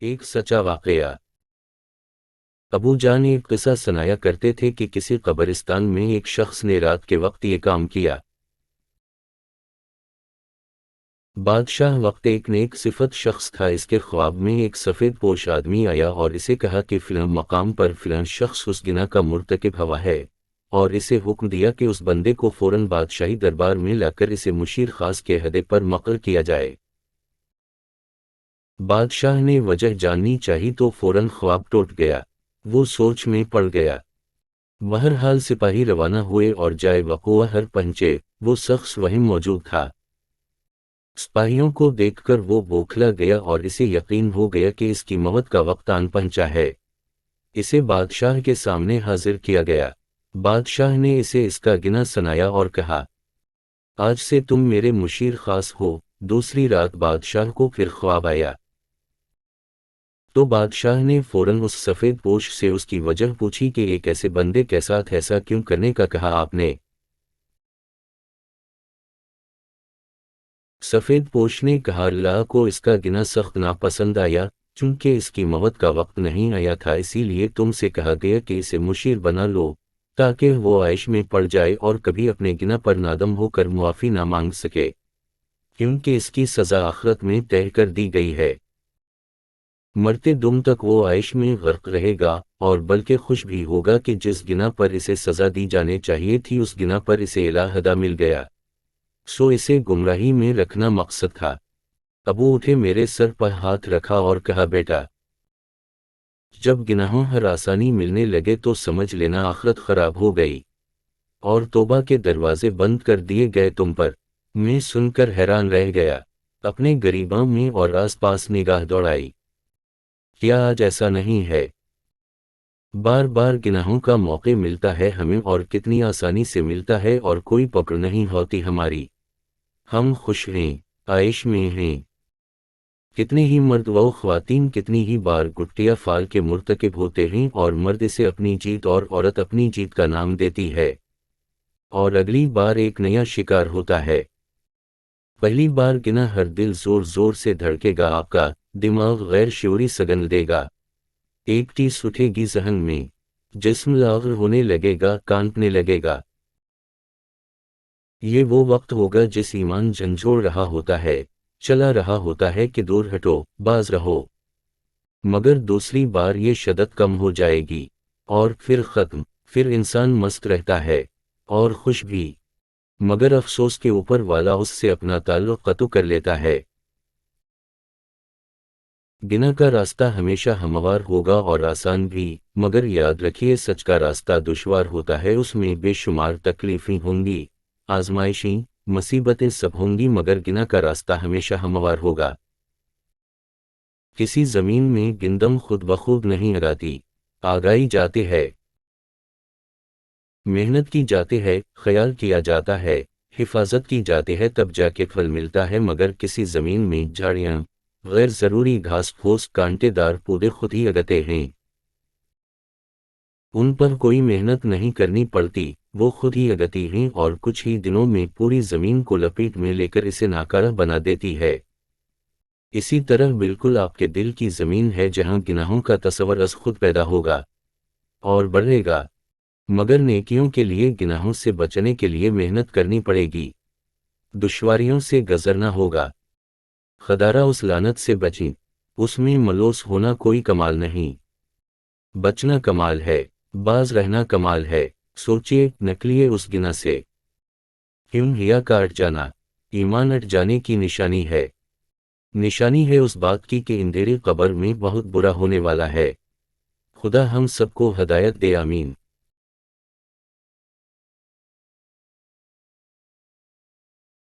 ایک سچا واقعہ۔ ابو جان ایک قصہ سنایا کرتے تھے کہ کسی قبرستان میں ایک شخص نے رات کے وقت یہ کام کیا۔ بادشاہ وقت ایک نیک صفت شخص تھا۔ اس کے خواب میں ایک سفید پوش آدمی آیا اور اسے کہا کہ فلاں مقام پر فلاں شخص اس گناہ کا مرتکب ہوا ہے، اور اسے حکم دیا کہ اس بندے کو فوراً بادشاہی دربار میں لا کر اسے مشیر خاص کے عہدے پر مقرر کیا جائے۔ بادشاہ نے وجہ جاننی چاہی تو فوراً خواب ٹوٹ گیا۔ وہ سوچ میں پڑ گیا۔ بہرحال سپاہی روانہ ہوئے اور جائے وقوع ہر پہنچے۔ وہ شخص وہیں موجود تھا۔ سپاہیوں کو دیکھ کر وہ بوکھلا گیا اور اسے یقین ہو گیا کہ اس کی موت کا وقت آن پہنچا ہے۔ اسے بادشاہ کے سامنے حاضر کیا گیا۔ بادشاہ نے اسے اس کا گناہ سنایا اور کہا، آج سے تم میرے مشیر خاص ہو۔ دوسری رات بادشاہ کو پھر خواب آیا تو بادشاہ نے فوراً اس سفید پوش سے اس کی وجہ پوچھی کہ ایک ایسے بندے کے ساتھ ایسا کیوں کرنے کا کہا آپ نے؟ سفید پوش نے کہا، اللہ کو اس کا گناہ سخت ناپسند آیا، چونکہ اس کی موت کا وقت نہیں آیا تھا، اسی لیے تم سے کہا گیا کہ اسے مشیر بنا لو تاکہ وہ عیش میں پڑ جائے اور کبھی اپنے گناہ پر نادم ہو کر معافی نہ مانگ سکے، کیونکہ اس کی سزا آخرت میں طے کر دی گئی ہے۔ مرتے دم تک وہ عیش میں غرق رہے گا، اور بلکہ خوش بھی ہوگا کہ جس گناہ پر اسے سزا دی جانے چاہیے تھی اس گناہ پر اسے علیحدہ مل گیا۔ سو اسے گمراہی میں رکھنا مقصد تھا۔ ابو اٹھے، میرے سر پر ہاتھ رکھا اور کہا، بیٹا، جب گناہوں ہر آسانی ملنے لگے تو سمجھ لینا آخرت خراب ہو گئی اور توبہ کے دروازے بند کر دیے گئے تم پر۔ میں سن کر حیران رہ گیا۔ اپنے غریباں میں اور آس پاس نگاہ دوڑائی۔ کیا آج ایسا نہیں ہے؟ بار بار گناہوں کا موقع ملتا ہے ہمیں، اور کتنی آسانی سے ملتا ہے، اور کوئی پکڑ نہیں ہوتی ہماری۔ ہم خوش ہیں، عیش میں ہیں۔ کتنے ہی مرد و خواتین کتنی ہی بار گٹیا فال کے مرتکب ہوتے ہیں، اور مرد اسے اپنی جیت اور عورت اپنی جیت کا نام دیتی ہے، اور اگلی بار ایک نیا شکار ہوتا ہے۔ پہلی بار گناہ ہر دل زور زور سے دھڑکے گا، آپ کا دماغ غیر شعوری سگنل دے گا، ایک ٹیس اٹھے گی ذہن میں، جسم لاغر ہونے لگے گا، کانپنے لگے گا۔ یہ وہ وقت ہوگا جس ایمان جھنجھوڑ رہا ہوتا ہے، چلا رہا ہوتا ہے کہ دور ہٹو، باز رہو، مگر دوسری بار یہ شدت کم ہو جائے گی اور پھر ختم۔ پھر انسان مست رہتا ہے اور خوش بھی، مگر افسوس کے اوپر والا اس سے اپنا تعلق قطع کر لیتا ہے۔ گناہ کا راستہ ہمیشہ ہموار ہوگا اور آسان بھی، مگر یاد رکھیے سچ کا راستہ دشوار ہوتا ہے، اس میں بے شمار تکلیفیں ہوں گی، آزمائشیں، مصیبتیں سب ہوں گی، مگر گناہ کا راستہ ہمیشہ ہموار ہوگا۔ کسی زمین میں گندم خود بخود نہیں اگاتی، آگائی جاتے ہے، محنت کی جاتے ہے، خیال کیا جاتا ہے، حفاظت کی جاتے ہے، تب جا کے پھل ملتا ہے، مگر کسی زمین میں جھاڑیاں، غیر ضروری گھاس پھوس، کانٹے دار پودے خود ہی اگتے ہیں، ان پر کوئی محنت نہیں کرنی پڑتی، وہ خود ہی اگتی ہیں اور کچھ ہی دنوں میں پوری زمین کو لپیٹ میں لے کر اسے ناکارہ بنا دیتی ہے۔ اسی طرح بالکل آپ کے دل کی زمین ہے جہاں گناہوں کا تصور از خود پیدا ہوگا اور بڑھے گا، مگر نیکیوں کے لیے گناہوں سے بچنے کے لیے محنت کرنی پڑے گی، دشواریوں سے گزرنا ہوگا۔ خدارہ اس لعنت سے بچیں، اس میں ملوث ہونا کوئی کمال نہیں، بچنا کمال ہے، باز رہنا کمال ہے۔ سوچئے، نکلیے اس گناہ سے۔ کیوں حیا کا اٹھ جانا ایمان اٹھ جانے کی نشانی ہے، نشانی ہے اس بات کی کہ اندھیرے قبر میں بہت برا ہونے والا ہے۔ خدا ہم سب کو ہدایت دے، آمین۔